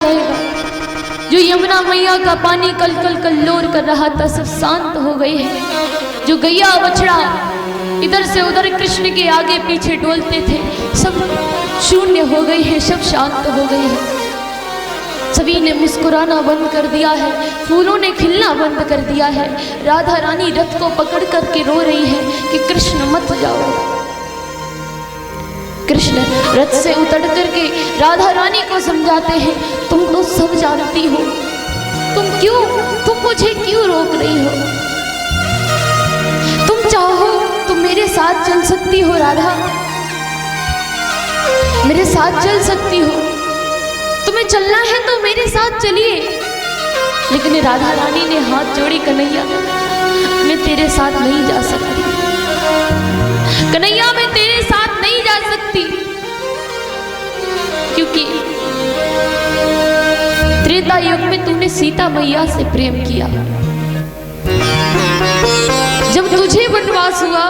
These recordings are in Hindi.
जाएगा। जो यमुना मैया का पानी कल कल कल्लोर कर रहा था सब शांत हो गए हैं। जो गैया बछड़ा इधर से उधर कृष्ण के आगे पीछे डोलते थे सब शून्य हो गए हैं, सब शांत हो गए हैं। सभी ने मुस्कुराना बंद कर दिया है, फूलों ने खिलना बंद कर दिया है। राधा रानी रथ को पकड़ करके रो रही है कि कृष्ण मत जाओ। कृष्ण रथ से उतर करके राधा रानी को समझाते हैं, तुम तो सब जानती हो, तुम मुझे क्यों रोक रही हो? तुम चाहो तो मेरे साथ चल सकती हो राधा, मेरे साथ चल सकती हो। तुम्हें चलना है तो मेरे साथ चलिए। लेकिन राधा रानी ने हाथ जोड़ी, कन्हैया मैं तेरे साथ नहीं जा सकती, कन्हैया मैं तेरे साथ नहीं जा सकती, क्योंकि त्रेता युग में तूने सीता मैया से प्रेम किया। जब तुझे वनवास हुआ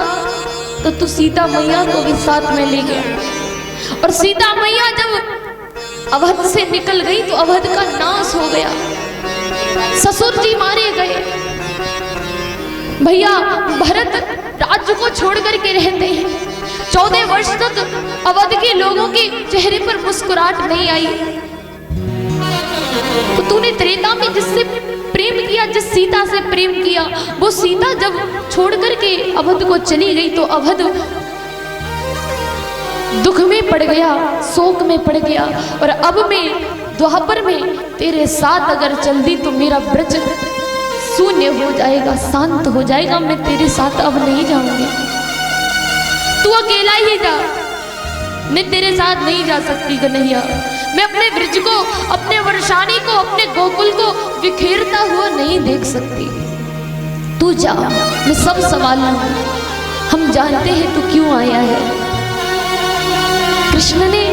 तो तू सीता मैया को भी साथ में ले गया, और सीता मैया जब अवध से निकल गई तो अवध का नाश हो गया, ससुर जी मारे गए, भैया भरत राज्य को छोड़ करके रहते हैं। 14 वर्ष तक अवध के लोगों के चेहरे पर मुस्कुराहट नहीं आई। तो तूने त्रेता में जिससे प्रेम किया, जिस सीता से प्रेम किया, वो सीता जब छोड़ करके अवध को चली गई तो अवध दुख में पड़ गया, शोक में पड़ गया। और अब मैं द्वापर में तेरे साथ अगर चल दी तो मेरा ब्रज शून्य हो जाएगा, शांत हो जाएगा। मैं तेरे साथ अब नहीं जाऊंगी, तू अकेला ही जा, मैं तेरे साथ नहीं जा सकती कन्हैया। मैं अपने ब्रज को, अपने वर्षानी को, अपने गोकुल को बिखेरता हुआ नहीं देख सकती। तू जा, मैं सब सवाल लूं, हम जानते हैं तू क्यों आया है। कृष्ण ने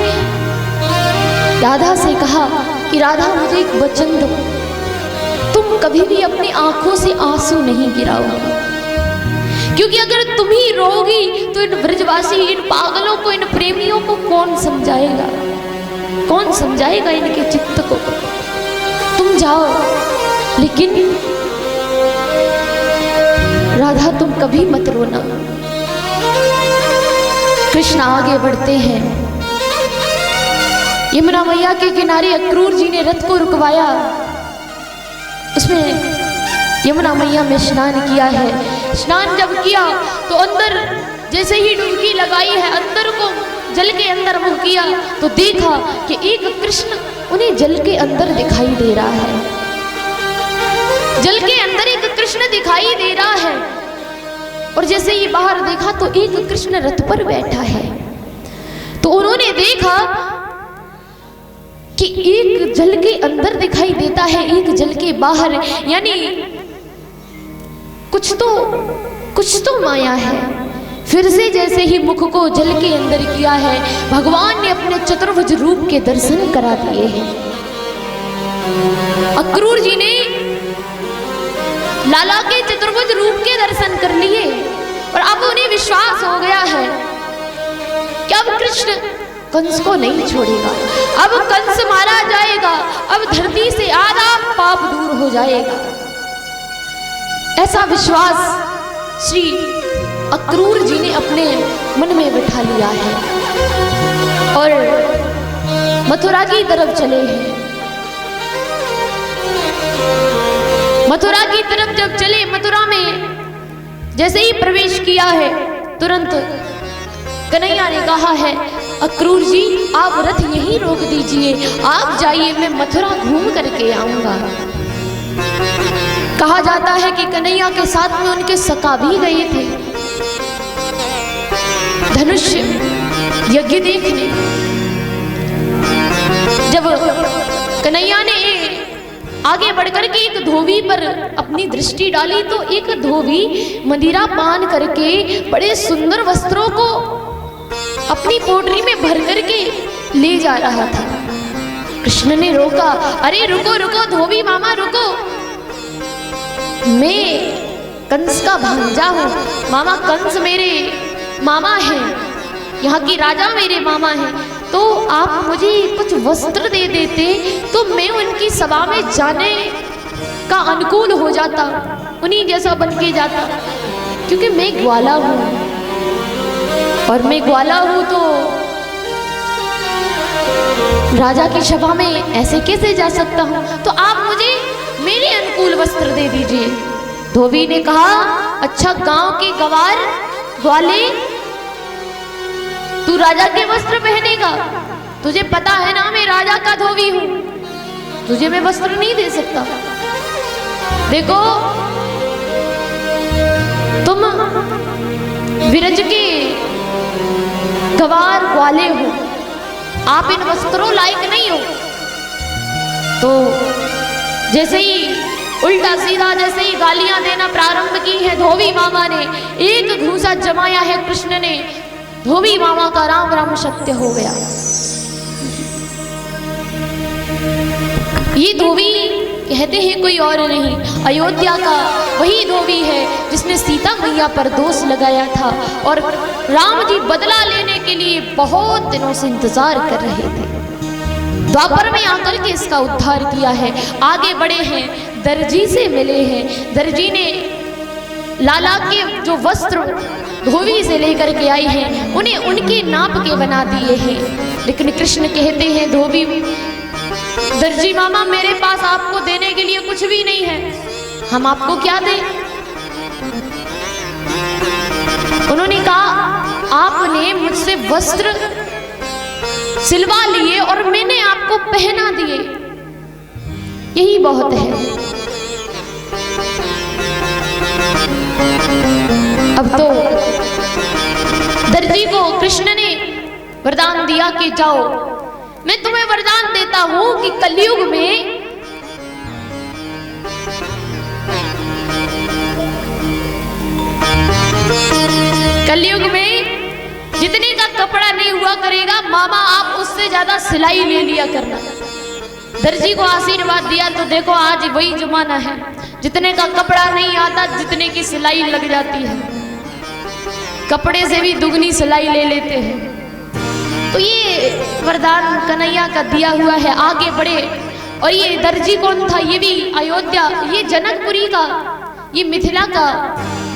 राधा से कहा कि राधा मुझे एक वचन दो, तुम कभी भी अपनी आंखों से आंसू नहीं गिराओगी, क्योंकि अगर तुम ही रोगी तो इन ब्रजवासी, इन पागलों को, इन प्रेमियों को कौन समझाएगा, कौन समझाएगा इनके चित्त को। तुम जाओ, लेकिन राधा तुम कभी मत रोना। कृष्ण आगे बढ़ते हैं, यमुना मैया के किनारे अक्रूर जी ने रथ को रुकवाया, उसमें यमुना मैया में स्नान किया है। स्नान जब किया तो अंदर जैसे ही डुबकी लगाई है, अंदर को जल के अंदर मुंह किया तो देखा कि एक कृष्ण उन्हें जल के अंदर दिखाई दे रहा है। जल के अंदर एक कृष्ण दिखाई दे रहा है, और जैसे ही बाहर देखा तो एक कृष्ण रथ पर बैठा है। तो उन्होंने देखा कि एक जल के अंदर दिखाई देता है, एक जल के बाहर, यानी कुछ तो माया है। फिर से जैसे ही मुख को जल के अंदर किया है, भगवान ने अपने चतुर्भुज रूप के दर्शन करा दिए हैं। अक्रूर जी ने लाला के चतुर्भुज रूप के दर्शन कर लिए, और अब उन्हें विश्वास हो गया है कि अब कृष्ण कंस को नहीं छोड़ेगा, अब कंस मारा जाएगा, अब धरती से आधा पाप दूर हो जाएगा। ऐसा विश्वास श्री अक्रूर जी ने अपने मन में बिठा लिया है, और मथुरा की तरफ चले हैं। मथुरा की तरफ जब चले, मथुरा में जैसे ही प्रवेश किया है, तुरंत कन्हैया ने कहा है, अक्रूर जी आप रथ यहीं रोक दीजिए, आप जाइए, मैं मथुरा घूम करके आऊंगा। कहा जाता है कि कन्हैया के साथ में उनके सखा भी गए थे धनुष यज्ञ देखने। जब कन्हैया ने आगे बढ़कर के एक धोबी पर अपनी दृष्टि डाली तो एक धोबी मदिरा पान करके बड़े सुंदर वस्त्रों को अपनी पोटली में भर करके ले जा रहा था। कृष्ण ने रोका, अरे रुको रुको धोबी मामा रुको, मैं कंस का भांजा हूँ, मामा कंस मेरे मामा हैं, यहाँ की राजा मेरे मामा हैं, तो आप मुझे कुछ वस्त्र दे देते तो मैं उनकी सभा में जाने का अनुकूल हो जाता, उन्हीं जैसा बन के जाता, क्योंकि मैं ग्वाला हूँ और मैं ग्वाला हूँ तो राजा की सभा में ऐसे कैसे जा सकता हूँ, तो आप मुझे मेरे अनुकूल वस्त्र दे दीजिए। धोबी ने कहा, अच्छा गांव के गवार ग्वाले, तू राजा के वस्त्र पहनेगा? तुझे पता है ना मैं राजा का धोबी हूं, तुझे मैं वस्त्र नहीं दे सकता। देखो तुम विरज के गवार ग्वाले हो, आप इन वस्त्रों लायक नहीं हो। तो जैसे ही उल्टा सीधा जैसे ही गालियां देना प्रारंभ की है धोबी मामा ने, एक घूंसा जमाया है कृष्ण ने, धोबी मामा का राम राम सत्य हो गया। ये धोबी कहते हैं कोई और नहीं, अयोध्या का वही धोबी है जिसने सीता मैया पर दोष लगाया था और राम जी बदला लेने के लिए बहुत दिनों से इंतजार कर रहे थे। द्वापर में आकर के इसका उद्धार किया है। आगे बढ़े हैं, दर्जी से मिले हैं। दर्जी ने लाला के जो वस्त्र धोबी से लेकर के आई हैं उन्हें उनके नाप के बना दिए हैं, लेकिन कृष्ण कहते हैं धोबी दर्जी मामा मेरे पास आपको देने के लिए कुछ भी नहीं है, हम आपको क्या दें? उन्होंने कहा आपने मुझसे वस्त्र सिलवा लिए और मैंने आपको पहना दिए, यही बहुत है। अब तो दर्जी को कृष्ण ने वरदान दिया कि जाओ, मैं तुम्हें वरदान देता हूं कि कलयुग में जितने का कपड़ा नहीं हुआ करेगा मामा आप उससे ज्यादा सिलाई ले लिया करना। दर्जी को आशीर्वाद दिया तो देखो आज वही जमाना है, जितने का कपड़ा नहीं आता जितने की सिलाई लग जाती है, कपड़े से भी दुगनी सिलाई ले लेते हैं। तो ये वरदान कन्हैया का दिया हुआ है। आगे बढ़े, और ये दर्जी कौन था? ये भी अयोध्या, ये जनकपुरी का, ये मिथिला का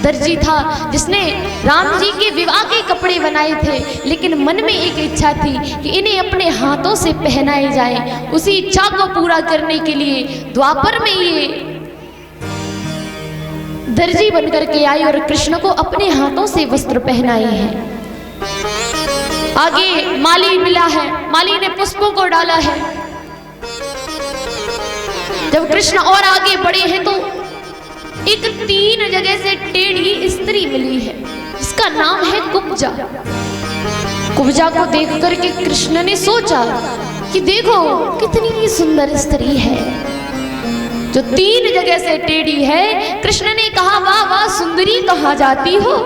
दर्जी था जिसने राम जी के विवाह के कपड़े बनाए थे, लेकिन मन में एक इच्छा थी कि इन्हें अपने हाथों से पहनाए जाए। उसी इच्छा को पूरा करने के लिए द्वापर में ये दर्जी बनकर के आई और कृष्ण को अपने हाथों से वस्त्र पहनाए हैं। आगे माली मिला है, माली ने पुष्पों को डाला है। जब कृष्ण और आगे बढ़े हैं तो एक 3 जगह से टेढ़ी स्त्री मिली है, इसका नाम है कुब्जा। कुब्जा को देख करके कृष्ण ने सोचा कि देखो कितनी सुंदर स्त्री है जो 3 जगह से टेढ़ी है। कृष्ण ने कहा वाह वाह सुंदरी कहाँ जाती हो,